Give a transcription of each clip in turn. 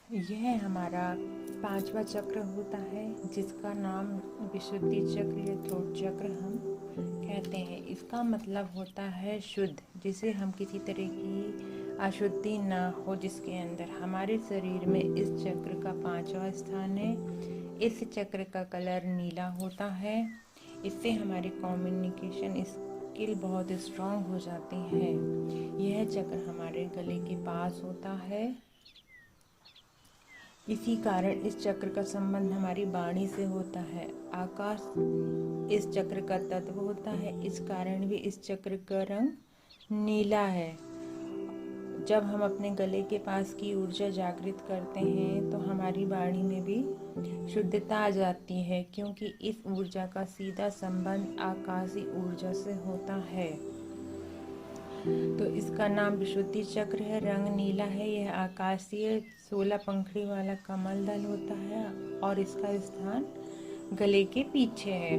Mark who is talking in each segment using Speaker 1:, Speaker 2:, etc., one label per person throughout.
Speaker 1: यह हमारा 5वां चक्र होता है, जिसका नाम विशुद्धि चक्र या थ्रोट चक्र हम कहते हैं। इसका मतलब होता है शुद्ध, जिसे हम किसी तरह की अशुद्धि ना हो जिसके अंदर। हमारे शरीर में इस चक्र का 5वां स्थान है। इस चक्र का कलर नीला होता है। इससे हमारी कम्युनिकेशन स्किल बहुत स्ट्रांग हो जाती है। यह चक्र हमारे गले के पास होता है। इसी कारण इस चक्र का संबंध हमारी वाणी से होता है। आकाश इस चक्र का तत्व होता है, इस कारण भी इस चक्र का रंग नीला है। जब हम अपने गले के पास की ऊर्जा जागृत करते हैं तो हमारी वाणी में भी शुद्धता आ जाती है, क्योंकि इस ऊर्जा का सीधा संबंध आकाशीय ऊर्जा से होता है। तो इसका नाम विशुद्धि चक्र है, रंग नीला है। यह आकाशीय 16 पंखड़ी वाला कमल दल होता है और इसका स्थान गले के पीछे है।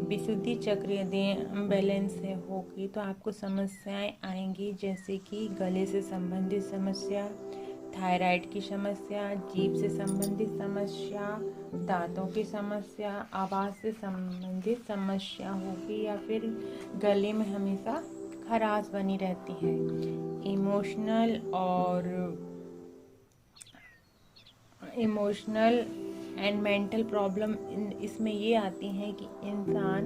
Speaker 1: विशुद्धि चक्र यदि अनबैलेंस है होगी तो आपको समस्याएं आएंगी, जैसे कि गले से संबंधित समस्या, थायराइड की समस्या, जीभ से संबंधित समस्या, दांतों की समस्या, आवाज़ से संबंधित समस्या होगी, या फिर गले में हमेशा खराश बनी रहती है। इमोशनल एंड मेंटल प्रॉब्लम इसमें ये आती हैं कि इंसान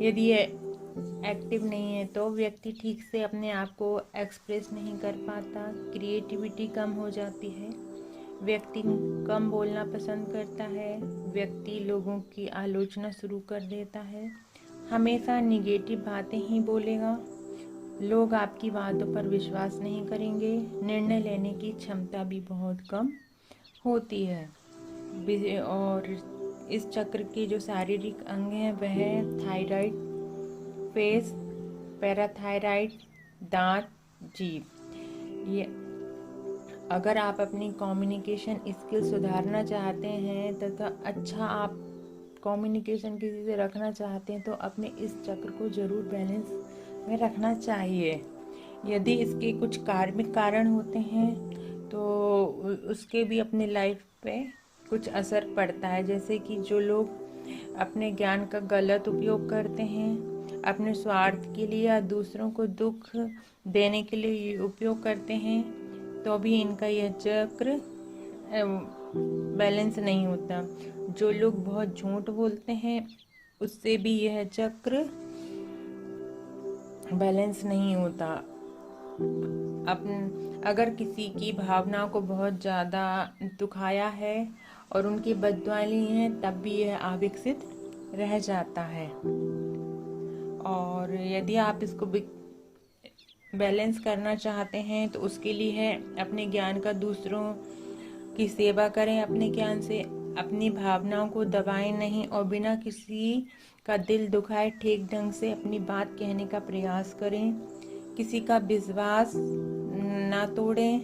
Speaker 1: यदि एक्टिव नहीं है तो व्यक्ति ठीक से अपने आप को एक्सप्रेस नहीं कर पाता, क्रिएटिविटी कम हो जाती है, व्यक्ति कम बोलना पसंद करता है, व्यक्ति लोगों की आलोचना शुरू कर देता है, हमेशा निगेटिव बातें ही बोलेगा, लोग आपकी बातों पर विश्वास नहीं करेंगे, निर्णय लेने की क्षमता भी बहुत कम होती है। और इस चक्र के जो शारीरिक अंग हैं वह थायराइड, फेस, पैराथायराइड, दांत, जीभ। ये अगर आप अपनी कम्युनिकेशन स्किल सुधारना चाहते हैं तथा अच्छा आप कम्युनिकेशन किसी से रखना चाहते हैं तो अपने इस चक्र को जरूर बैलेंस में रखना चाहिए। यदि इसके कुछ कार्मिक कारण होते हैं तो उसके भी अपनी लाइफ पे कुछ असर पड़ता है, जैसे कि जो लोग अपने ज्ञान का गलत उपयोग करते हैं, अपने स्वार्थ के लिए या दूसरों को दुख देने के लिए उपयोग करते हैं, तो भी इनका यह चक्र बैलेंस नहीं होता। जो लोग बहुत झूठ बोलते हैं उससे भी यह चक्र बैलेंस नहीं होता। अगर किसी की भावनाओं को बहुत ज़्यादा दुखाया है और उनकी बददुआएं ली हैं तब भी यह अविकसित रह जाता है। और यदि आप इसको बैलेंस करना चाहते हैं तो उसके लिए है अपने ज्ञान का दूसरों की सेवा करें, अपने ज्ञान से अपनी भावनाओं को दबाएं नहीं और बिना किसी का दिल दुखाए ठीक ढंग से अपनी बात कहने का प्रयास करें। किसी का विश्वास ना तोड़ें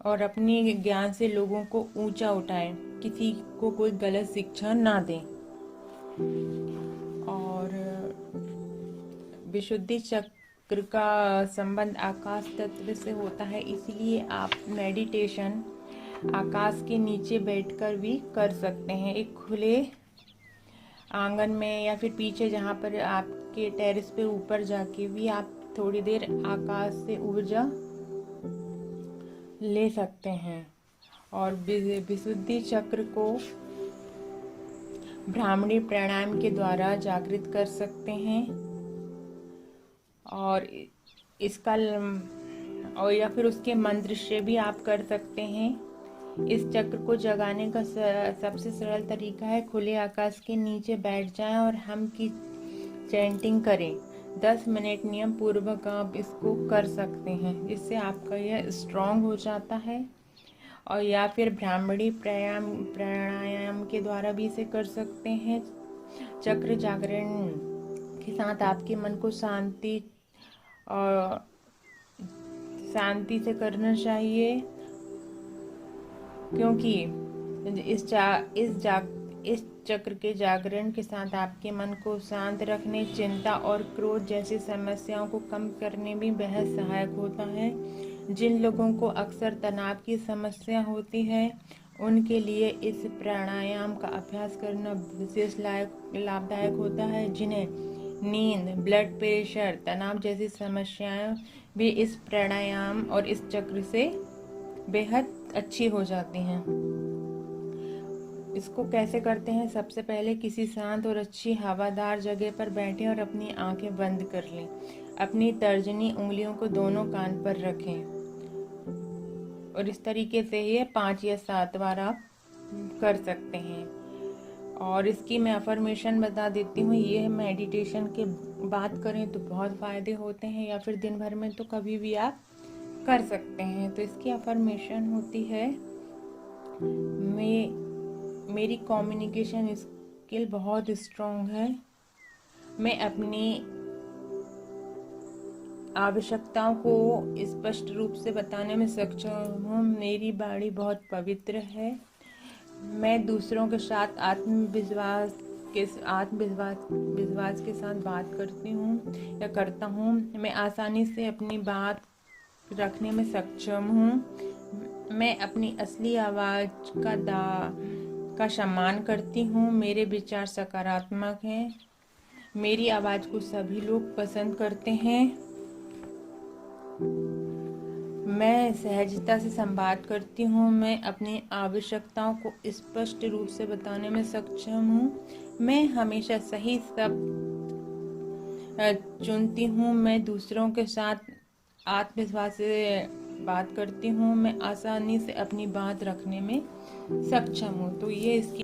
Speaker 1: और अपनी ज्ञान से लोगों को ऊंचा उठाएं, किसी को कोई गलत शिक्षा ना दें। और विशुद्धि चक्र का संबंध आकाश तत्व से होता है, इसलिए आप मेडिटेशन आकाश के नीचे बैठकर भी कर सकते हैं। एक खुले आंगन में या फिर पीछे जहाँ पर आपके टेरेस पे ऊपर जाके भी आप थोड़ी देर आकाश से ऊर्जा ले सकते हैं। और विशुद्धि चक्र को ब्राह्मणी प्राणायाम के द्वारा जागृत कर सकते हैं और या फिर उसके मंत्र से भी आप कर सकते हैं। इस चक्र को जगाने का सबसे सरल तरीका है खुले आकाश के नीचे बैठ जाएं और हम की चैंटिंग करें। 10 मिनट नियम पूर्वक आप इसको कर सकते हैं, इससे आपका यह स्ट्रांग हो जाता है। और या फिर ब्राह्मणी प्राणायाम के द्वारा भी इसे कर सकते हैं। चक्र जागरण के साथ आपके मन को शांति से करना चाहिए, क्योंकि इस चक्र के जागरण के साथ आपके मन को शांत रखने, चिंता और क्रोध जैसी समस्याओं को कम करने में बेहद सहायक होता है। जिन लोगों को अक्सर तनाव की समस्या होती है उनके लिए इस प्राणायाम का अभ्यास करना विशेष लाभदायक होता है। जिन्हें नींद, ब्लड प्रेशर, तनाव जैसी समस्याएं भी इस प्राणायाम और इस चक्र से बेहद अच्छी हो जाती हैं। इसको कैसे करते हैं? सबसे पहले किसी शांत और अच्छी हवादार जगह पर बैठें और अपनी आंखें बंद कर लें। अपनी तर्जनी उंगलियों को दोनों कान पर रखें और इस तरीके से ये 5 या 7 बार आप कर सकते हैं। और इसकी मैं अफर्मेशन बता देती हूँ। ये मेडिटेशन के बात करें तो बहुत फ़ायदे होते हैं, या फिर दिन भर में तो कभी भी आप कर सकते हैं। तो इसकी अफर्मेशन होती है, मेरी कम्युनिकेशन स्किल बहुत स्ट्रॉन्ग है। मैं अपनी आवश्यकताओं को स्पष्ट रूप से बताने में सक्षम हूँ। मेरी वाणी बहुत पवित्र है। मैं दूसरों के साथ आत्मविश्वास के साथ बात करती हूँ या करता हूँ। मैं आसानी से अपनी बात रखने में सक्षम हूँ। मैं अपनी असली आवाज़ का सम्मान करती हूँ। मेरे विचार सकारात्मक हैं। मेरी आवाज़ को सभी लोग पसंद करते हैं। मैं सहजता से संवाद करती हूँ। मैं अपनी आवश्यकताओं को स्पष्ट रूप से बताने में सक्षम हूँ। मैं हमेशा सही शब्द चुनती हूँ। मैं दूसरों के साथ आत्मविश्वास से बात करती हूँ। मैं आसानी से अपनी बात रखने में सक्षम हूँ। तो ये इसकी